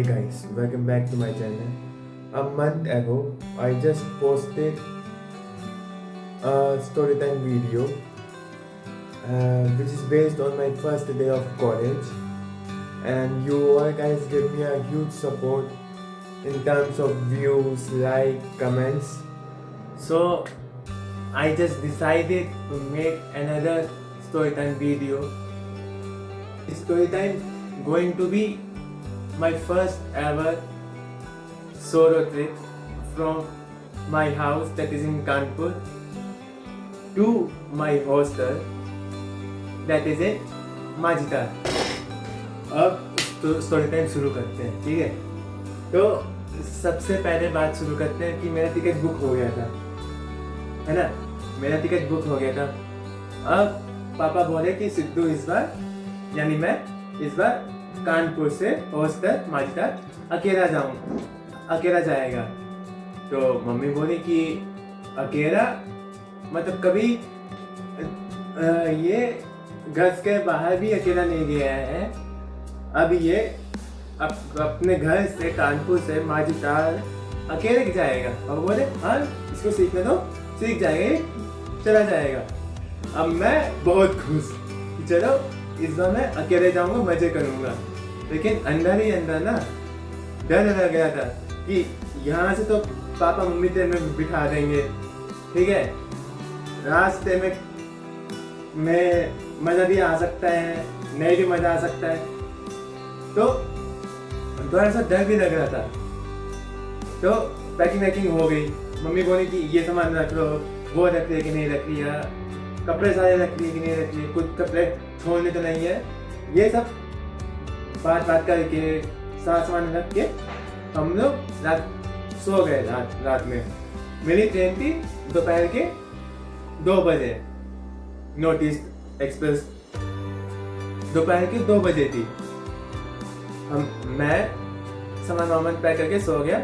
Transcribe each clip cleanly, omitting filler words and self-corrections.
guys, welcome back to my channel. A month ago, I just posted a storytime video which is based on my first day of college, and you all guys give me a huge support in terms of views, like, comments. So I just decided to make another storytime video. This storytime going to be my first ever solo trip from my house that is in Kanpur to my hostel that is in Majita. अब तो story time शुरू करते हैं, ठीक है? तो सबसे पहले बात शुरू करते हैं कि मेरा टिकट बुक हो गया था, है ना? मेरा टिकट बुक हो गया था। अब पापा बोले कि सिद्धू इस बार, यानी मैं इस बार कानपुर से हॉस्टल माजिदा अकेला जाएगा। तो मम्मी बोली कि अकेला मतलब कभी ये घर के बाहर भी अकेला नहीं गया है। अब ये अपने घर से कानपुर से माजिदा अकेले जाएगा। और बोले हाँ, इसको सीखने दो, सीख जाएगा, ये चला जाएगा। अब मैं बहुत खुश कि चलो इस बार मैं अकेले जाऊंगा, मजे करूंगा। लेकिन अंदर ही अंदर ना डर लग गया था कि यहाँ से तो पापा मम्मी तेरे में बिठा देंगे, ठीक है? रास्ते में मज़ा भी आ सकता है, नहीं भी मज़ा आ सकता है। तो थोड़ा सा डर भी लग रहा था। तो पैकिंग हो गई। मम्मी बोली कि ये सामान रख लो, वो रख लिया कि नहीं रख लिया, कपड़े सारे रख लिए कि नहीं रख लिए, कुछ कपड़े छोड़ने तो नहीं है। ये सब बात करके सामान रख के हम लोग रात सो गए। रात में मेरी ट्रेन थी दोपहर के 2 बजे, नॉर्थ ईस्ट एक्सप्रेस दोपहर के 2 बजे थी। मैं सामान पैक करके सो गया।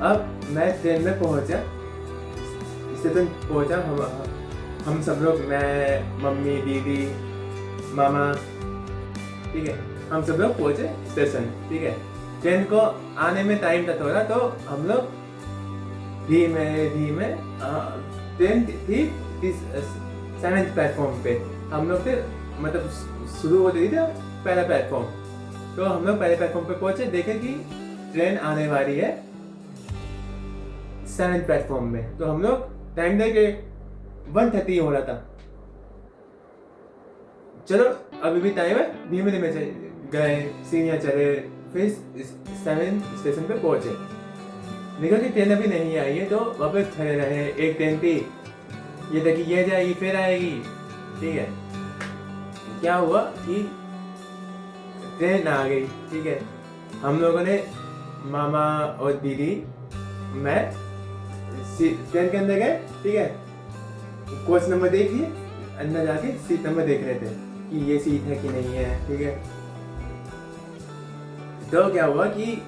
अब मैं ट्रेन में पहुंचा, स्टेशन पहुंचा। हम सब लोग, मैं, मम्मी, दीदी, मामा, ठीक है, हम सब लोग पहुंचे स्टेशन, ठीक है। ट्रेन को आने में टाइम था थोड़ा, तो हम लोग धीमे ट्रेन थी 7th प्लेटफॉर्म पे। हम लोग थे, मतलब शुरू होती थी पहला प्लेटफॉर्म। तो हम लोग पहले प्लेटफॉर्म पे पहुंचे, देखे कि ट्रेन आने वाली है 7th प्लेटफॉर्म में। तो हम लोग टाइम देके 1:30 हो रहा था। चलो अभी भी टाइम है, धीमे गए, सीढ़ियाँ चढ़े, फिर 7th स्टेशन पे पहुंचे। देखा कि ट्रेन अभी नहीं आई है, तो वापस खड़े रहे। एक ट्रेन थी, ये देखी ये जाएगी फिर आएगी, ठीक है। क्या हुआ कि ट्रेन आ गई, ठीक है। हम लोगों ने, मामा और दीदी, मैं ट्रेन के अंदर गए, ठीक है। कोच नंबर देख लिए, अंदर जाके सीट नंबर देख रहे थे कि ये सीट है कि नहीं है, ठीक है। तो क्या हुआ कि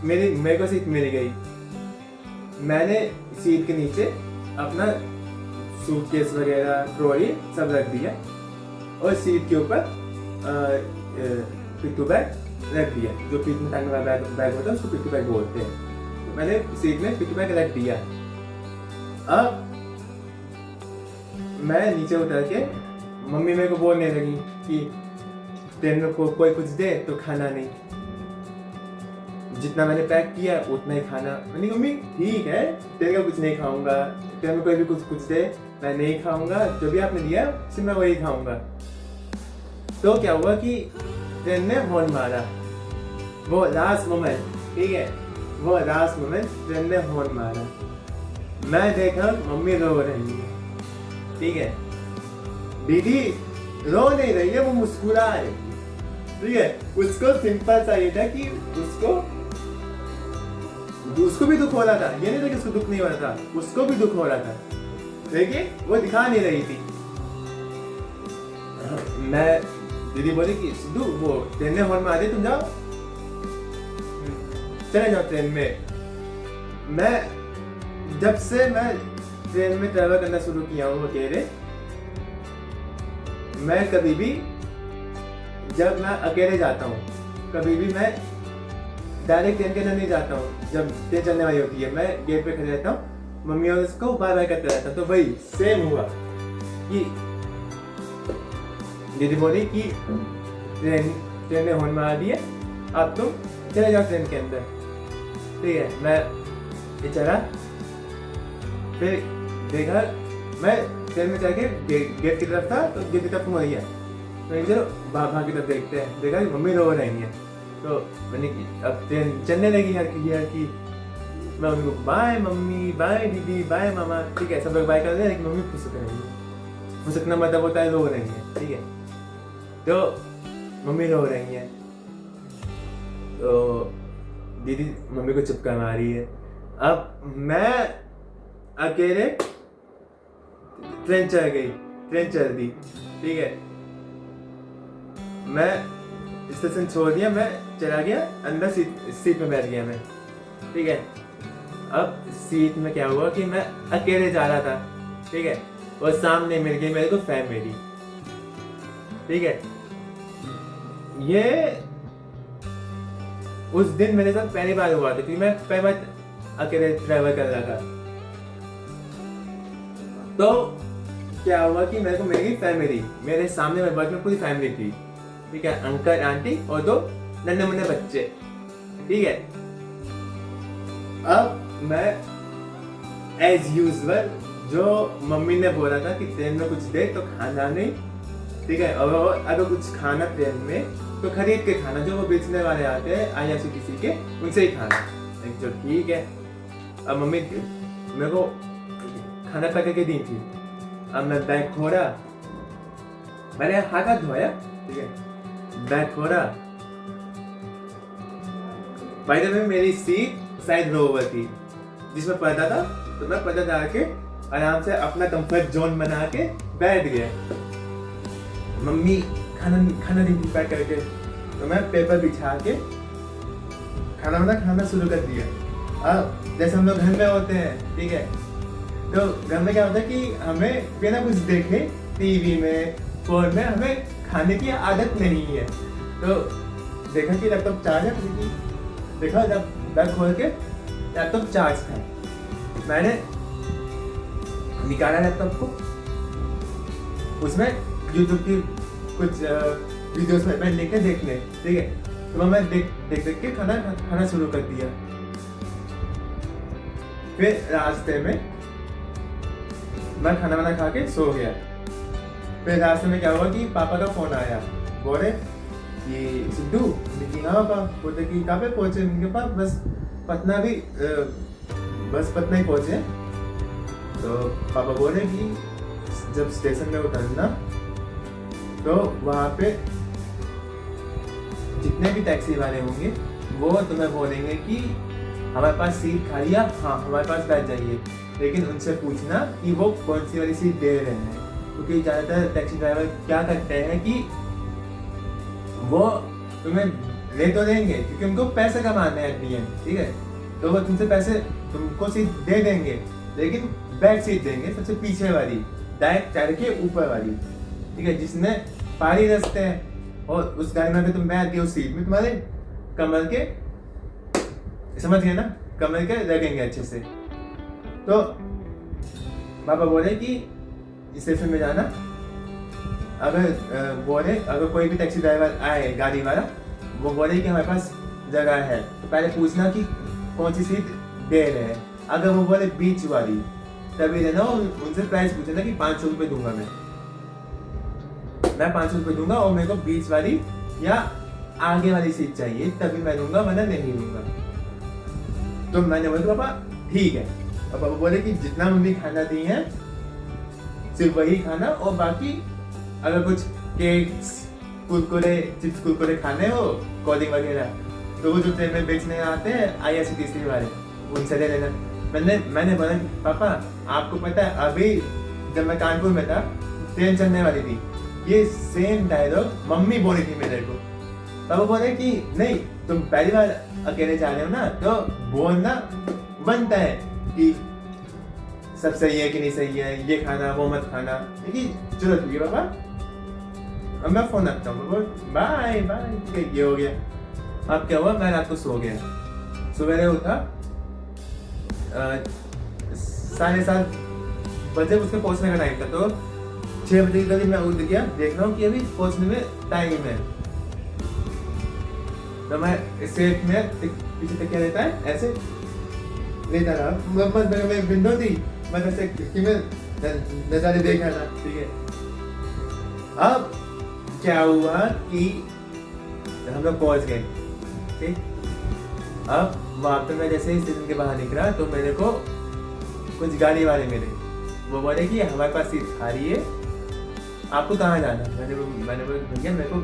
मेरे को सीट मिल गई। मैंने सीट के नीचे अपना सूटकेस वगैरह, ट्रॉली सब रख दिया और सीट के ऊपर पिट्ठू बैग रख दिया। जो पीठ में टांगने वाला बैग होता है उसको पिट्ठू बैग बोलते हैं। तो मैंने सीट में पिट्ठू बैग रख दिया। अब मैं नीचे उतर के, मम्मी मेरे को बोलने लगी कि ट्रेन में कोई कुछ दे तो खाना नहीं, जितना मैंने पैक किया उतना ही खाना। मैंने मम्मी ठीक है, ट्रेन का कुछ नहीं खाऊंगा, ट्रेन में कोई भी कुछ दे मैं नहीं खाऊंगा, जो भी आपने दिया सिर्फ मैं वही खाऊंगा। तो क्या हुआ कि ट्रेन ने हॉर्न मारा, वो लास्ट मोमेंट, ठीक है, वो लास्ट मोमेंट ट्रेन ने हॉर्न मारा। मैं देखा मम्मी रो रही है, ठीक है। दीदी रो नहीं रही है, वो मुस्कुरा रही है, ठीक है। उसको सिंपल सा ये था कि उसको भी दुख हो रहा था। ये नहीं था कि उसको दुख नहीं हो रहा था, उसको भी दुख हो रहा था, लेकिन वो दिखा नहीं रही थी। मैं, दीदी बोली कि सिद्धू वो ट्रेन ने हॉर्न मार दी, तुम जाओ, चले जाओ ट्रेन में। जब से मैं ट्रेन में ट्रैवल करना शुरू किया हूँ अकेले, मैं कभी भी, जब मैं अकेले जाता हूँ, कभी भी मैं डायरेक्ट ट्रेन के अंदर नहीं जाता हूँ। जब ट्रेन चलने वाली होती है मैं गेट पे खड़े रहता हूँ, मम्मी और उसको बाय बाय करते रहता हूँ। तो वही सेम हुआ कि दीदी बोली कि ट्रेन ने हॉर्न मार दिया, अब तुम चले जाओ ट्रेन के अंदर। ठीक है, मैं ये चला, फिर देखा मैं ट्रेन में चल के गेट की तरफ था, तो गेट की तरफ मुड़ गया। तो चलो भाग की तरफ देखते हैं, देखा कि मम्मी रो रही है। तो मैंने अब ट्रेन चलने लगी हर की मैं उनको बाय मम्मी, बाय दीदी, बाय मामा, ठीक है, सब लोग बाय कर रहे हैं, लेकिन मम्मी फुसक रही है। फुसकना मतलब होता है रो रही है। ठीक है, तो मम्मी रो रही है, तो दीदी मम्मी को चुपका मारी है। अब मैं अकेले ट्रेन चल दी। ठीक है, मैं स्टेशन छोड़ दिया, मैं चला गया अंदर, सीट में बैठ गया मैं। ठीक है, अब सीट में क्या हुआ कि मैं अकेले जा रहा था। ठीक है, और सामने मिल गई मेरे को फैमिली। ठीक है, ये उस दिन मेरे साथ पहली बार हुआ था, क्योंकि मैं पहली बार अकेले ट्रैवल कर रहा था। तो क्या हुआ कि मेरे को मिल गई फैमिली, मेरे सामने मेरे बर्थ में पूरी फैमिली थी। ठीक है, अंकल आंटी और 2 नन्हे मुन्ने बच्चे। ठीक है, अब मैं एज यूजुअल जो मम्मी ने बोला था कि ट्रेन में कुछ दे तो खाना नहीं। ठीक है, और अगर कुछ खाना ट्रेन में तो खरीद के खाना, जो वो बेचने वाले आते हैं IRCTC के, उनसे ही खाना। जो ठीक है, अब मम्मी मेरे को खाना पका के दी थी। अब मैं बैग खोला, मैंने हाथ धोया। ठीक है, बैग खोला, बाय द वे मेरी सीट साइड रो ओवर थी जिसमें पर्दा था, तो मैं पर्दा डाल के आराम से अपना कंफर्ट जोन बना के बैठ गया। मम्मी खाना दी थी पैक करके, तो मैं पेपर बिछा के खाना शुरू कर दिया। अब जैसे हम लोग घर में होते हैं, ठीक है, तो घर में क्या होता है कि हमें बिना कुछ देखे टीवी में, फोन में हमें खाने की आदत नहीं है। तो देखा कि लैपटॉप चार्ज है, देखा जब बैग खोल के लैपटॉप चार्ज था, मैंने निकाला लैपटॉप को, उसमें यूट्यूब की कुछ वीडियोस में मैं लेके देखने। ठीक है, तो मैं देख के खाना शुरू कर दिया। फिर रास्ते में मैं खाना खा के सो गया। फिर रास्ते में क्या हुआ कि पापा का फोन आया, बोले कि सिद्धू, हाँ पापा, बोलते कि कहाँ पे पहुंचे? उनके पास बस पटना ही पहुंचे। तो पापा बोले कि जब स्टेशन में उतरना तो वहाँ पे जितने भी टैक्सी वाले होंगे वो तुम्हें बोलेंगे कि हमारे पास सीट खाली है, हाँ हमारे पास बैठ जाइए, लेकिन उनसे पूछना कि वो कौन सी वाली सीट दे रहे हैं। क्योंकि ज़्यादातर टैक्सी ड्राइवर क्या करते हैं कि वो तुम्हें ले तो देंगे क्योंकि उनको पैसे कमाने हैं एट द एंड। ठीक है, तो वो तुमको सीट दे देंगे, लेकिन बैक सीट देंगे सबसे पीछे वाली, डायरेक्ट चढ़ के ऊपर वाली। ठीक है, जिसमें पहाड़ी रास्ते हैं, और उस गाड़ी में अगर तुम बैठ गए उस सीट में, तुम्हारे कमर के, समझ गए ना, कमर के लगेंगे अच्छे से। तो पापा बोले कि स्टेशन में जाना, अगर कोई भी टैक्सी ड्राइवर आए, गाड़ी वाला, वो बोले कि हमारे पास जगह है, तो पहले पूछना कि कौन सी सीट दे रहे हैं। अगर वो बोले बीच वाली, तभी देना, उनसे प्राइस पूछना कि 500 रुपये दूंगा मैं 500 रुपये दूंगा, और मेरे को बीच वाली या आगे वाली सीट चाहिए, तभी मैं दूंगा, वरना नहीं दूंगा। तो मैंने बोला पापा ठीक है। और पापा बोले कि जितना मम्मी खाना दी है सिर्फ वही खाना, और बाकी अगर कुछ केक्स, चिप्स कुरकुरे खाने हो, कोल्ड वगैरह, तो वो जो ट्रेन में बेचने आते हैं IRCTC वाले, उनसे ले लेना। मैंने बोला पापा आपको पता है अभी जब मैं कानपुर में था, ट्रेन चलने वाली थी, ये सेम डायलॉग मम्मी बोली थी मेरे को। पापा बोले कि नहीं, तुम पहली बार अकेले जा रहे हो ना, तो बोलना बनता है कि सब सही है कि नहीं सही है, ये खाना वो मत खाना। देखिए चलो ठीक है पापा, अब मैं फोन रखता हूँ, बाय बाय, ये हो गया। अब क्या हुआ, मैं रात को सो गया। सवेरे उठा 7:30 बजे उसके पहुंचने का टाइम था, तो 6 बजे के करीब मैं उठ गया, देख रहा हूँ कि अभी पहुंचने में टाइम है। तो मैं सेट में पीछे तक क्या रहता है, ऐसे लेता रहा। मैं विंडो थी, मैं ऐसे खिड़की में नजारे देख रहा था, ठीक है। अब क्या हुआ कि हम लोग पहुंच गए, ठीक। अब वहां पे मैं जैसे स्टेशन के बाहर निकला तो मेरे को कुछ गाड़ी वाले मिले। वो बोले कि हमारे पास सीट खाली है, आपको कहाँ जाना है? मैंने बोला भैया मेरे को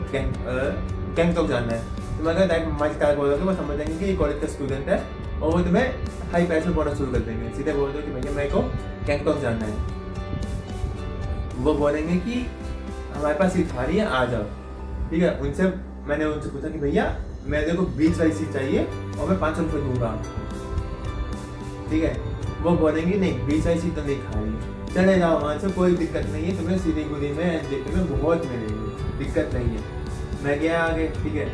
गैंगटॉक जाना है। तो मैं कहा माजिटार बोलोगे वो समझ जाएंगे कि ये कॉलेज का स्टूडेंट है और वो तुम्हें हाई पैसे में बोलना शुरू कर देंगे। सीधे बोल दो कि भैया मेरे को गैंगटॉक जाना है। वो बोलेंगे कि हमारे पास सीट खाली है, आ जाओ, ठीक है। मैंने उनसे पूछा कि भैया मेरे को बीच वाली सीट चाहिए और मैं 500 रुपये दूंगा आपको, ठीक है। वो बोलेंगे नहीं बीच वाली सीट तो नहीं खाली, चले जाओ वहाँ से, कोई दिक्कत नहीं है, तुम्हें सीधी गुदी में देखने में बहुत मिलेगी, दिक्कत नहीं है। मैं गया आगे, ठीक है।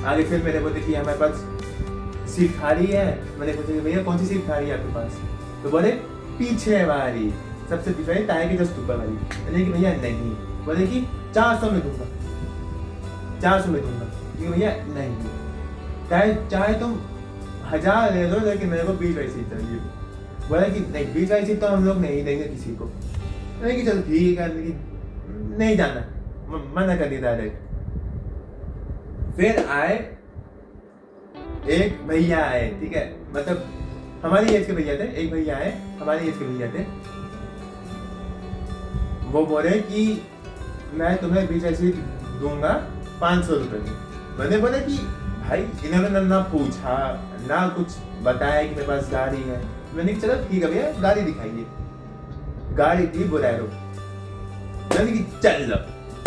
आगे फिर मैंने बोले कि हमारे पास सीट खाली है। मैंने पूछा कि भैया कौन सी सीट खाली है आपके पास? तो बोले पीछे वाली, सबसे पीछे वाली, टायर की जस्ट ऊपर वाली। मैंने कि भैया नहीं। बोले कि 400 में दूंगा, 400 में दूंगा। भैया नहीं, चाहे तुम 1000 ले लो, लेकिन मेरे को बीच वाली सीट चाहिए। बोला कि नहीं बीच वाली सीट तो हम लोग नहीं देंगे किसी को। नहीं कि चलो ठीक है, नहीं जाना, मना कर दिया डायरेक्ट। फिर आए एक भैया आए, ठीक है, मतलब हमारी एज के भैया थे। एक भैया आए हमारी एज के भैया थे। वो बोले कि मैं तुम्हें बीच वाली सीट दूंगा 500 रुपये में। मैंने बोला कि भाई इन्होंने ना पूछा ना कुछ बताया कि मेरे पास गाड़ी है। मैंने कहा चलो ठीक है भैया गाड़ी दिखाइए। गाड़ी थी बोलेरो। मैंने कि चल लो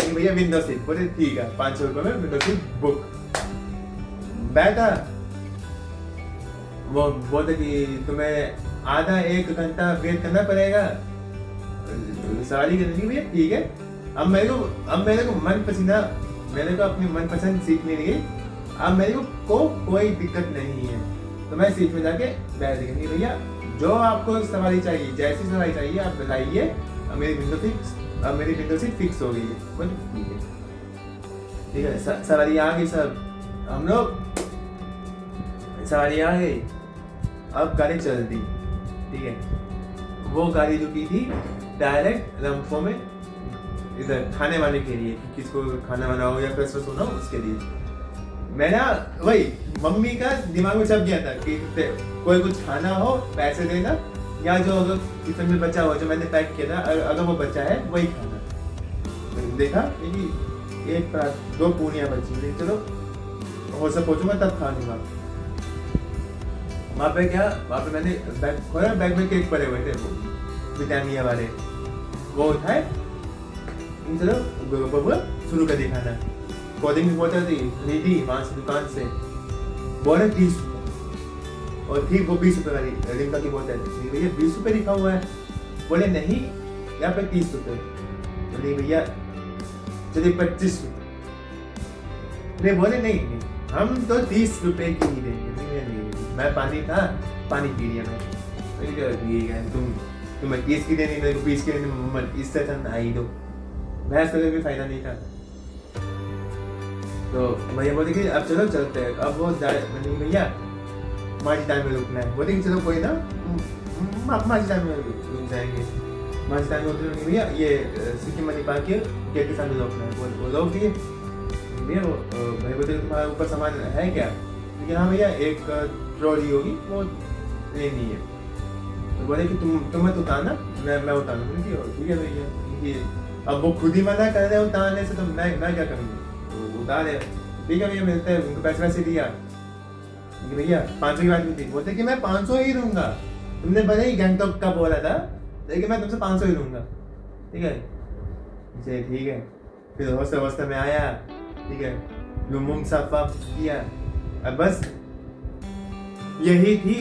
भैया विंडो सीट। बोले ठीक है 500 रुपये में विंडो सीट बुक। बैठा, वो बोलते कि तुम्हें आधा 1 घंटा वेट करना पड़ेगा सवारी करने की। भैया ठीक है। अब मेरे को मन पसीना, मेरे को अपनी मनपसंद सीट मिल गई। अब मेरे को कोई दिक्कत नहीं है, तो मैं सीट में जाके बैठ गई। भैया जो आपको सवारी चाहिए, जैसी सवारी चाहिए आप बताइए, अब मेरी विंडो सीट फिक्स हो गई है। बोले ठीक है, ठीक है। सवारी आ गई, सब हम लोग सवारी आ गई। अब गाड़ी चल दी, ठीक है। वो गाड़ी रुकी थी डायरेक्ट रंफो में, इधर खाने वाने के लिए, किसको खाना वाना हो या फ्रेश होना हो उसके लिए। मैं ना वही मम्मी का दिमाग में छप गया था कि कोई कुछ खाना हो पैसे देना, या जो अगर टिफिन में बचा हो जो मैंने पैक किया था अगर वो बचा है वही खाना। मैंने देखा कि 1 पराठा 2 पूरियां बची, लेकिन चलो हो सब पहुंचूंगा तब खा लूंगा। वहाँ पे मैंने बैग खोला, बैग में केक पड़े हुए थे वो ब्रिटानिया वाले। वो उठाए, चलो शुरू कर दिखाना। कोल्ड की बोतल थी, खरीदी वहां से दुकान से, बोले 30 रुपये और थी वो 20 रुपये वाली लिम्का की बोतल। भैया 20 रुपये लिखा हुआ है। बोले नहीं यहाँ पे 30 रुपये। बोले भैया चलिए 25 रुपये। बोले नहीं हम तो 30 रुपये की ही देंगे। मैं पानी पी लिया मैं। ठीक है तुम्हें 30 की देनी, मेरे को 20 की देनी, इससे अच्छा आई दो। बहस करके भी फायदा नहीं था। तो भैया बोले कि अब चलो चलते हैं। अब वो भैया माजिटार में रुकना है। बोले कि चलो कोई ना माजिटार में रुक जाएंगे। माजिटार में उतरेंगे भैया, ये सिक्किम मनी पार्क के सामने रोकना है। वो लोग दिए भैया। भैया बोलते तुम्हारे ऊपर सामान है क्या? लेकिन हाँ भैया एक ट्रॉली होगी वो लेनी है। तो बोले कि तुम मत उतारना, मैं उतारूँ। ठीक है भैया। अब वो खुद ही मना कर रहे उतारने से, तो मैं क्या करूँगी? उतारे। ठीक है भैया मिलते हैं। उनको पैसे दिया भैया 500 की बात थी। बोलते कि मैं 500 ही लूंगा, तुमने भले ही गैंगटॉक का बोला था लेकिन मैं तुमसे 500 ही लूंगा। ठीक है ठीक है। फिर होस्ते में आया, ठीक है, लुमुंग साफ किया। अब बस यही थी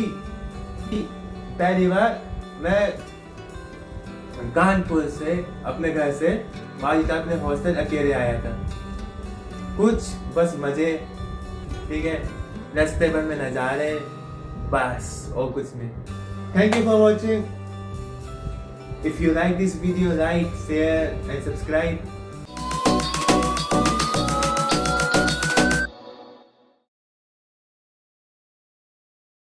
पहली बार मैं कानपुर से अपने घर से माजिटार अपने हॉस्टल अकेले आया था। कुछ बस मजे, ठीक है, रास्ते भर में नज़ारे, बस और कुछ नहीं. Thank you for watching. If you like this video, like, share and subscribe.